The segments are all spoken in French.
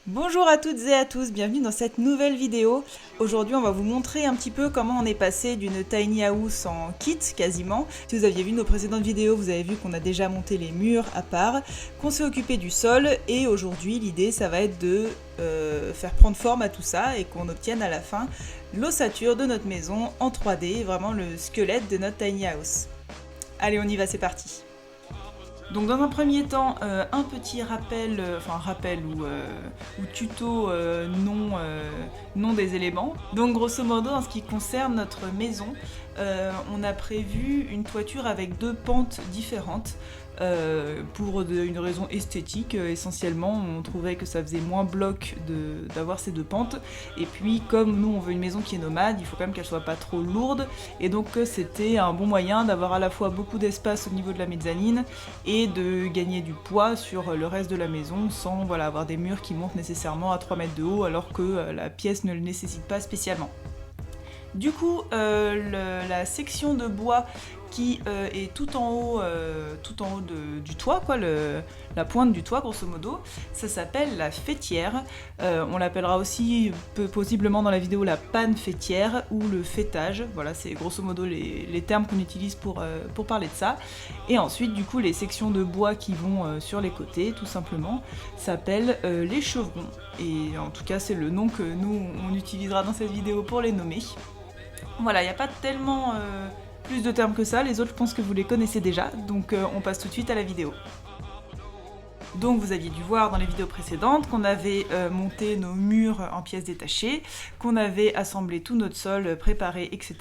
Bonjour à toutes et à tous, bienvenue dans cette nouvelle vidéo. Aujourd'hui on va vous montrer un petit peu comment on est passé d'une tiny house en kit quasiment. Si vous aviez vu nos précédentes vidéos, vous avez vu qu'on a déjà monté les murs à part, qu'on s'est occupé du sol et aujourd'hui l'idée ça va être de faire prendre forme à tout ça et qu'on obtienne à la fin l'ossature de notre maison en 3D, vraiment le squelette de notre tiny house. Allez on y va, c'est parti. Donc dans un premier temps, un petit rappel, ou tuto non des éléments. Donc grosso modo, en ce qui concerne notre maison, on a prévu une toiture avec deux pentes différentes. Pour une raison esthétique essentiellement, on trouvait que ça faisait moins bloc d'avoir ces deux pentes, et puis comme nous on veut une maison qui est nomade, il faut quand même qu'elle soit pas trop lourde, et donc c'était un bon moyen d'avoir à la fois beaucoup d'espace au niveau de la mezzanine et de gagner du poids sur le reste de la maison sans avoir des murs qui montent nécessairement à 3 mètres de haut alors que la pièce ne le nécessite pas spécialement. Du coup, la section de bois qui est tout en haut du toit, la pointe du toit grosso modo, ça s'appelle la faîtière. On l'appellera aussi possiblement dans la vidéo la panne faîtière ou le faîtage. Voilà, c'est grosso modo les termes qu'on utilise pour parler de ça. Et ensuite, du coup, les sections de bois qui vont sur les côtés, tout simplement, s'appellent les chevrons. Et en tout cas, c'est le nom que nous, on utilisera dans cette vidéo pour les nommer. Voilà, il n'y a pas tellement plus de termes que ça, les autres je pense que vous les connaissez déjà, donc on passe tout de suite à la vidéo. Donc vous aviez dû voir dans les vidéos précédentes qu'on avait monté nos murs en pièces détachées, qu'on avait assemblé tout notre sol, préparé, etc.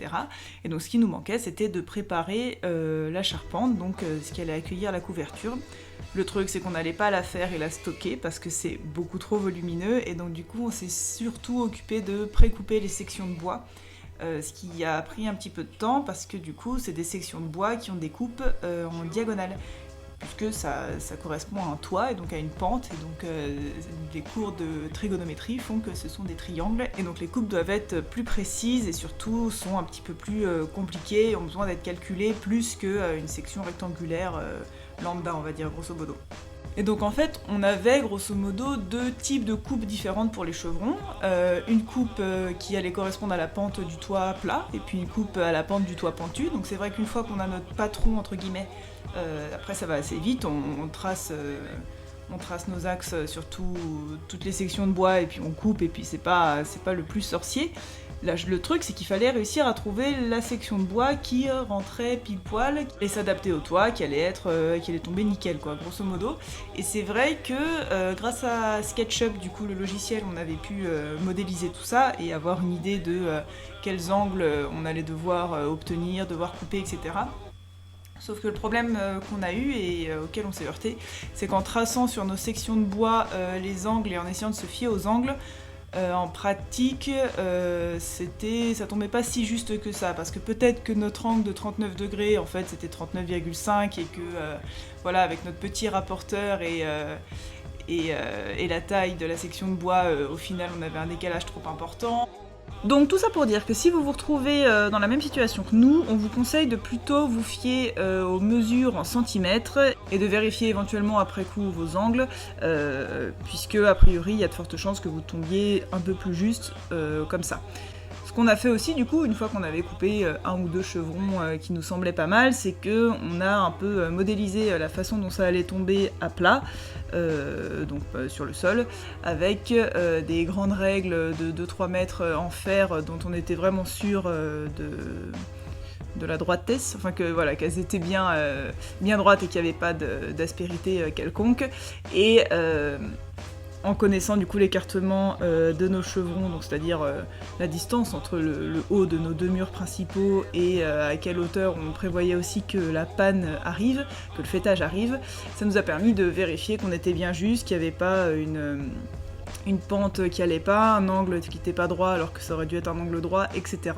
Et donc ce qui nous manquait c'était de préparer la charpente, donc ce qui allait accueillir la couverture. Le truc c'est qu'on n'allait pas la faire et la stocker parce que c'est beaucoup trop volumineux, et donc du coup on s'est surtout occupé de pré-couper les sections de bois. Ce qui a pris un petit peu de temps parce que du coup c'est des sections de bois qui ont des coupes en diagonale, puisque ça correspond à un toit et donc à une pente, et donc les cours de trigonométrie font que ce sont des triangles, et donc les coupes doivent être plus précises et surtout sont un petit peu plus compliquées et ont besoin d'être calculées plus qu'une section rectangulaire lambda, on va dire grosso modo. Et donc en fait, on avait grosso modo deux types de coupes différentes pour les chevrons. Une coupe qui allait correspondre à la pente du toit plat, et puis une coupe à la pente du toit pentu. Donc c'est vrai qu'une fois qu'on a notre patron, entre guillemets, après ça va assez vite, on trace nos axes sur toutes les sections de bois, et puis on coupe, et puis c'est pas le plus sorcier. Là, le truc, c'est qu'il fallait réussir à trouver la section de bois qui rentrait pile poil et s'adapter au toit, qui allait tomber nickel, quoi, grosso modo. Et c'est vrai que grâce à SketchUp, du coup, le logiciel, on avait pu modéliser tout ça et avoir une idée de quels angles on allait devoir obtenir, devoir couper, etc. Sauf que le problème qu'on a eu et auquel on s'est heurté, c'est qu'en traçant sur nos sections de bois les angles et en essayant de se fier aux angles, en pratique, ça tombait pas si juste que ça, parce que peut-être que notre angle de 39 degrés, en fait, c'était 39,5 et que, avec notre petit rapporteur et la taille de la section de bois, au final, on avait un décalage trop important. Donc tout ça pour dire que si vous vous retrouvez dans la même situation que nous, on vous conseille de plutôt vous fier aux mesures en centimètres et de vérifier éventuellement après coup vos angles, puisque a priori il y a de fortes chances que vous tombiez un peu plus juste comme ça. Ce qu'on a fait aussi du coup, une fois qu'on avait coupé un ou deux chevrons qui nous semblaient pas mal, c'est qu'on a un peu modélisé la façon dont ça allait tomber à plat, sur le sol, avec des grandes règles de 2-3 mètres en fer dont on était vraiment sûr de la droitesse, enfin qu'elles étaient bien droites et qu'il n'y avait pas d'aspérité quelconque, et en connaissant du coup l'écartement de nos chevrons, donc c'est-à-dire la distance entre le haut de nos deux murs principaux et à quelle hauteur on prévoyait aussi que la panne arrive, que le faîtage arrive, ça nous a permis de vérifier qu'on était bien juste, qu'il n'y avait pas une pente qui allait pas, un angle qui n'était pas droit alors que ça aurait dû être un angle droit, etc.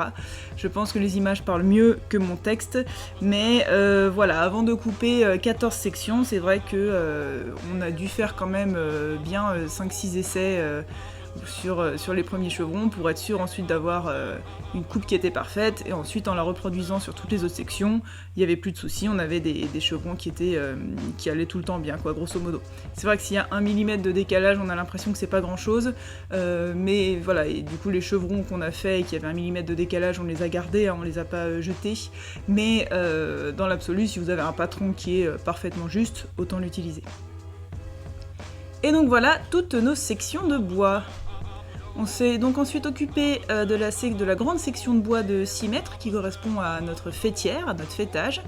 Je pense que les images parlent mieux que mon texte, mais avant de couper 14 sections, c'est vrai que on a dû faire quand même bien 5-6 essais sur les premiers chevrons pour être sûr ensuite d'avoir une coupe qui était parfaite, et ensuite en la reproduisant sur toutes les autres sections, il n'y avait plus de soucis, on avait des chevrons qui allaient tout le temps bien, quoi, grosso modo. C'est vrai que s'il y a 1 mm de décalage, on a l'impression que c'est pas grand chose, mais voilà, et du coup les chevrons qu'on a fait et qui avaient 1 mm de décalage, on les a gardés, hein, on les a pas jetés, mais dans l'absolu, si vous avez un patron qui est parfaitement juste, autant l'utiliser. Et donc voilà toutes nos sections de bois. On s'est donc ensuite occupé de la grande section de bois de 6 mètres qui correspond à notre faîtière, à notre faîtage,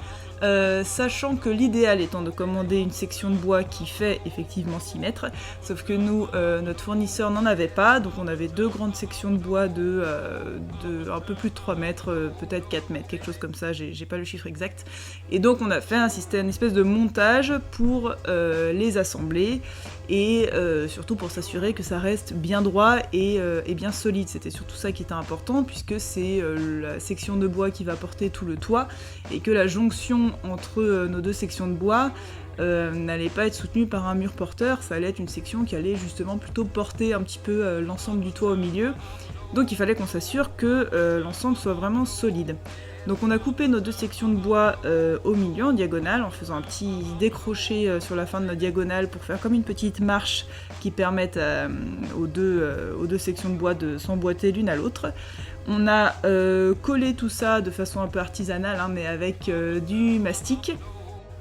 sachant que l'idéal étant de commander une section de bois qui fait effectivement 6 mètres, sauf que nous, notre fournisseur n'en avait pas, donc on avait 2 grandes sections de bois de un peu plus de 3 mètres, peut-être 4 mètres, quelque chose comme ça, j'ai pas le chiffre exact, et donc on a fait une espèce de montage pour les assembler, et surtout pour s'assurer que ça reste bien droit et bien solide. C'était surtout ça qui était important, puisque c'est la section de bois qui va porter tout le toit, et que la jonction entre nos 2 sections de bois n'allait pas être soutenue par un mur porteur, ça allait être une section qui allait justement plutôt porter un petit peu l'ensemble du toit au milieu, donc il fallait qu'on s'assure que l'ensemble soit vraiment solide. Donc on a coupé nos 2 sections de bois au milieu, en diagonale, en faisant un petit décroché sur la fin de notre diagonale pour faire comme une petite marche qui permette aux deux sections de bois de s'emboîter l'une à l'autre. On a collé tout ça de façon un peu artisanale, hein, mais avec du mastic.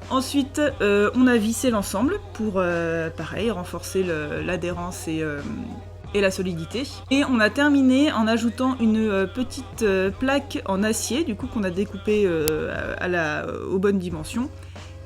Ensuite, on a vissé l'ensemble pour, pareil, renforcer l'adhérence et la solidité. Et on a terminé en ajoutant une petite plaque en acier, du coup qu'on a découpée aux bonnes dimensions,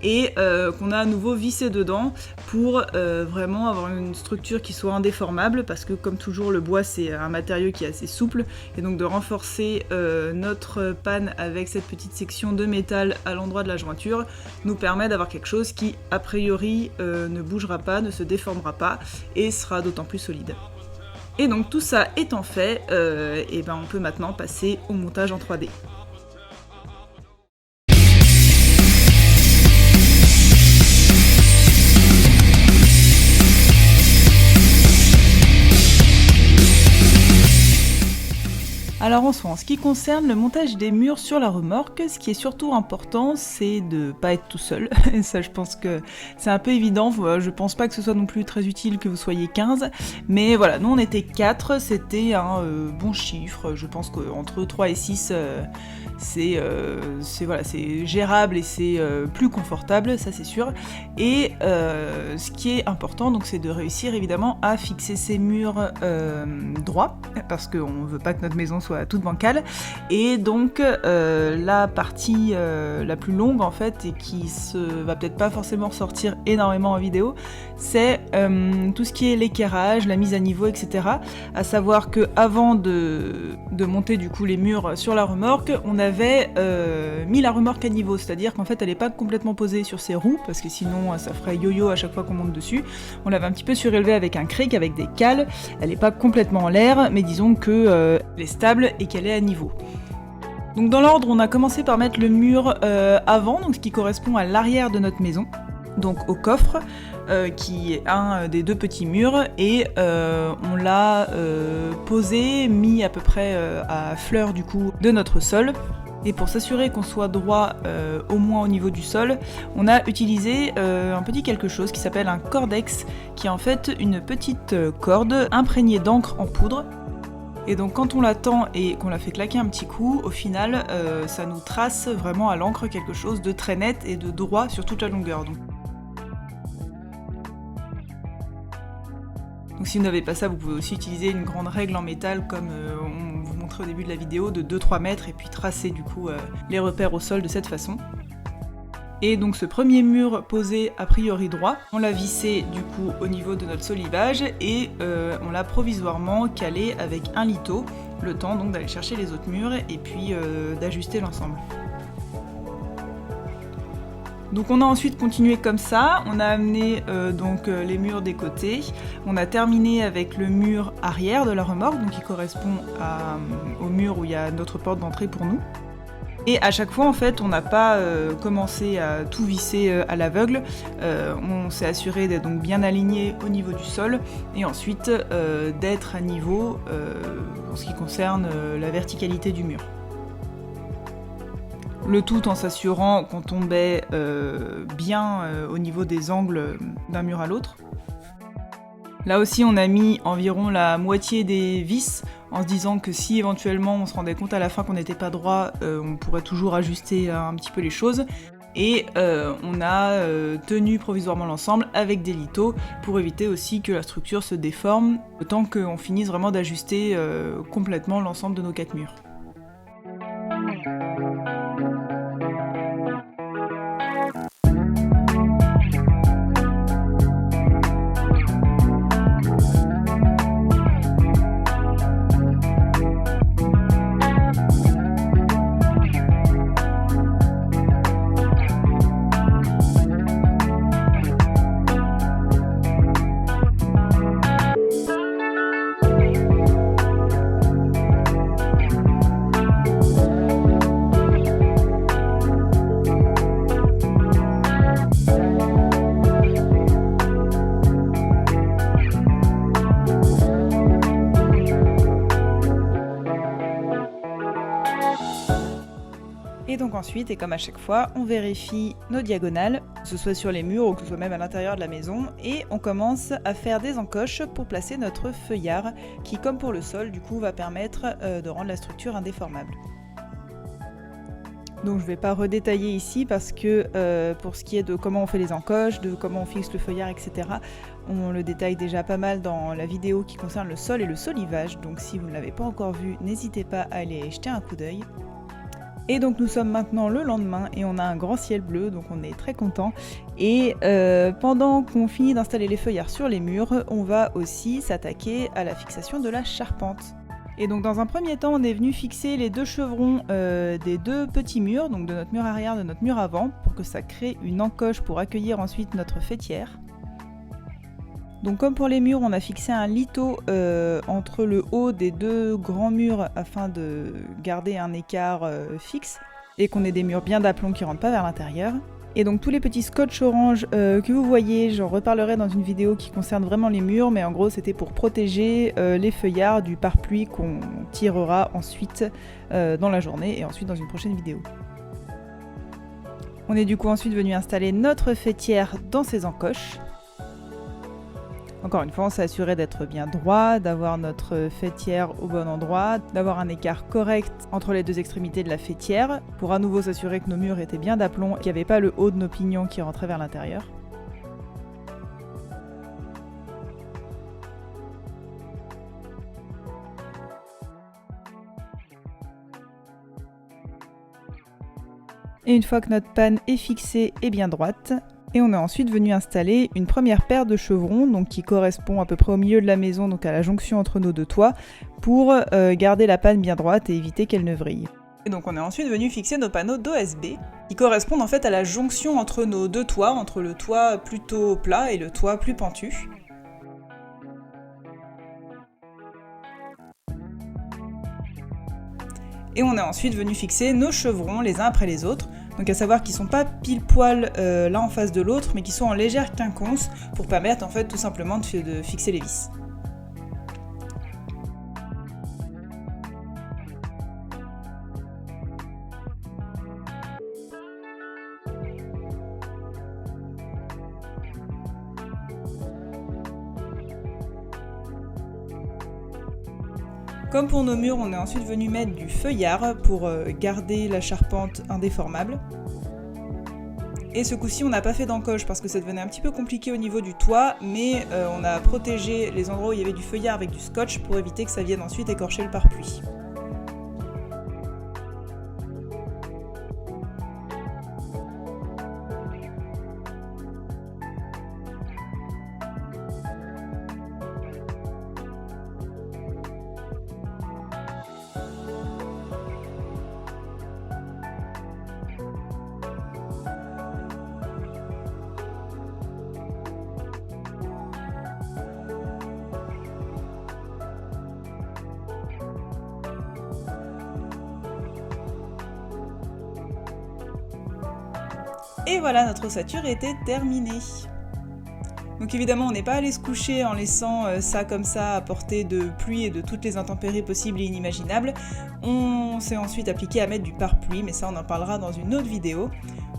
et qu'on a à nouveau vissé dedans pour vraiment avoir une structure qui soit indéformable, parce que comme toujours le bois c'est un matériau qui est assez souple, et donc de renforcer notre panne avec cette petite section de métal à l'endroit de la jointure nous permet d'avoir quelque chose qui a priori ne bougera pas, ne se déformera pas, et sera d'autant plus solide. Et donc tout ça étant fait, et ben on peut maintenant passer au montage en 3D. Alors en ce qui concerne le montage des murs sur la remorque, ce qui est surtout important, c'est de pas être tout seul. Et ça, je pense que c'est un peu évident. Je pense pas que ce soit non plus très utile que vous soyez 15. Mais voilà, nous on était 4, c'était un bon chiffre. Je pense qu'entre 3 et 6, c'est gérable et c'est plus confortable, ça c'est sûr. Et ce qui est important, donc, c'est de réussir évidemment à fixer ces murs droits, parce qu'on veut pas que notre maison soit toute bancale. Et donc la partie la plus longue en fait, et qui va peut-être pas forcément ressortir énormément en vidéo, c'est tout ce qui est l'équerrage, la mise à niveau, etc. À savoir que avant de monter du coup les murs sur la remorque, on avait mis la remorque à niveau, c'est-à-dire qu'en fait elle n'est pas complètement posée sur ses roues, parce que sinon ça ferait yo-yo à chaque fois qu'on monte dessus. On l'avait un petit peu surélevée avec un cric, avec des cales, elle n'est pas complètement en l'air, mais disons que elle est stable et qu'elle est à niveau. Donc dans l'ordre, on a commencé par mettre le mur avant, donc ce qui correspond à l'arrière de notre maison, donc au coffre, qui est un des 2 petits murs, et on l'a posé, mis à peu près à fleur du coup de notre sol. Et pour s'assurer qu'on soit droit au moins au niveau du sol, on a utilisé un petit quelque chose qui s'appelle un cordex, qui est en fait une petite corde imprégnée d'encre en poudre. Et donc quand on la tend et qu'on la fait claquer un petit coup, au final ça nous trace vraiment à l'encre quelque chose de très net et de droit sur toute la longueur. Donc si vous n'avez pas ça, vous pouvez aussi utiliser une grande règle en métal comme on vous montrait au début de la vidéo, de 2-3 mètres, et puis tracer du coup les repères au sol de cette façon. Et donc ce premier mur posé a priori droit, on l'a vissé du coup au niveau de notre solivage, et on l'a provisoirement calé avec un litho, le temps donc d'aller chercher les autres murs et puis d'ajuster l'ensemble. Donc on a ensuite continué comme ça, on a amené les murs des côtés, on a terminé avec le mur arrière de la remorque, donc qui correspond au mur où il y a notre porte d'entrée pour nous. Et à chaque fois, en fait, on n'a pas commencé à tout visser à l'aveugle. On s'est assuré d'être donc bien aligné au niveau du sol et ensuite d'être à niveau en ce qui concerne la verticalité du mur. Le tout en s'assurant qu'on tombait bien au niveau des angles d'un mur à l'autre. Là aussi, on a mis environ la moitié des vis en se disant que si éventuellement on se rendait compte à la fin qu'on n'était pas droit, on pourrait toujours ajuster un petit peu les choses. Et on a tenu provisoirement l'ensemble avec des lithos pour éviter aussi que la structure se déforme, le temps qu'on finisse vraiment d'ajuster complètement l'ensemble de nos 4 murs. Et donc ensuite, et comme à chaque fois, on vérifie nos diagonales, que ce soit sur les murs ou que ce soit même à l'intérieur de la maison, et on commence à faire des encoches pour placer notre feuillard, qui comme pour le sol, du coup, va permettre de rendre la structure indéformable. Donc je ne vais pas redétailler ici parce que pour ce qui est de comment on fait les encoches, de comment on fixe le feuillard, etc., on le détaille déjà pas mal dans la vidéo qui concerne le sol et le solivage, donc si vous ne l'avez pas encore vu, n'hésitez pas à aller jeter un coup d'œil. Et donc nous sommes maintenant le lendemain et on a un grand ciel bleu, donc on est très content. Et pendant qu'on finit d'installer les feuillards sur les murs, on va aussi s'attaquer à la fixation de la charpente. Et donc dans un premier temps, on est venu fixer les 2 chevrons des 2 petits murs, donc de notre mur arrière, de notre mur avant, pour que ça crée une encoche pour accueillir ensuite notre faîtière. Donc comme pour les murs, on a fixé un litho entre le haut des 2 grands murs afin de garder un écart fixe et qu'on ait des murs bien d'aplomb qui ne rentrent pas vers l'intérieur. Et donc tous les petits scotch orange que vous voyez, j'en reparlerai dans une vidéo qui concerne vraiment les murs, mais en gros c'était pour protéger les feuillards du pare-pluie qu'on tirera ensuite dans la journée et ensuite dans une prochaine vidéo. On est du coup ensuite venu installer notre faîtière dans ces encoches. Encore une fois, on s'est assuré d'être bien droit, d'avoir notre faîtière au bon endroit, d'avoir un écart correct entre les 2 extrémités de la faîtière, pour à nouveau s'assurer que nos murs étaient bien d'aplomb, qu'il n'y avait pas le haut de nos pignons qui rentrait vers l'intérieur. Et une fois que notre panne est fixée et bien droite, et on est ensuite venu installer une première paire de chevrons, donc qui correspond à peu près au milieu de la maison, donc à la jonction entre nos 2 toits, pour garder la panne bien droite et éviter qu'elle ne vrille. Et donc on est ensuite venu fixer nos panneaux d'OSB, qui correspondent en fait à la jonction entre nos 2 toits, entre le toit plutôt plat et le toit plus pentu. Et on est ensuite venu fixer nos chevrons les uns après les autres, donc à savoir qu'ils ne sont pas pile poil l'un en face de l'autre, mais qu'ils sont en légère quinconce pour permettre en fait tout simplement de fixer les vis. Comme pour nos murs, on est ensuite venu mettre du feuillard pour garder la charpente indéformable. Et ce coup-ci, on n'a pas fait d'encoche parce que ça devenait un petit peu compliqué au niveau du toit, mais on a protégé les endroits où il y avait du feuillard avec du scotch pour éviter que ça vienne ensuite écorcher le pare-pluie. Et voilà, notre ossature était terminée. Donc évidemment, on n'est pas allé se coucher en laissant ça comme ça à portée de pluie et de toutes les intempéries possibles et inimaginables. On s'est ensuite appliqué à mettre du pare-pluie, mais ça on en parlera dans une autre vidéo.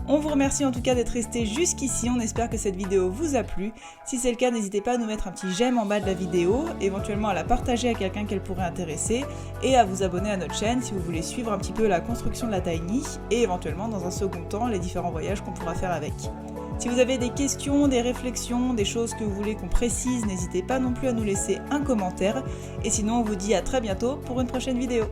On vous remercie en tout cas d'être resté jusqu'ici, on espère que cette vidéo vous a plu. Si c'est le cas, n'hésitez pas à nous mettre un petit j'aime en bas de la vidéo, éventuellement à la partager à quelqu'un qu'elle pourrait intéresser, et à vous abonner à notre chaîne si vous voulez suivre un petit peu la construction de la Tiny, et éventuellement dans un second temps les différents voyages qu'on pourra faire avec. Si vous avez des questions, des réflexions, des choses que vous voulez qu'on précise, n'hésitez pas non plus à nous laisser un commentaire. Et sinon, on vous dit à très bientôt pour une prochaine vidéo.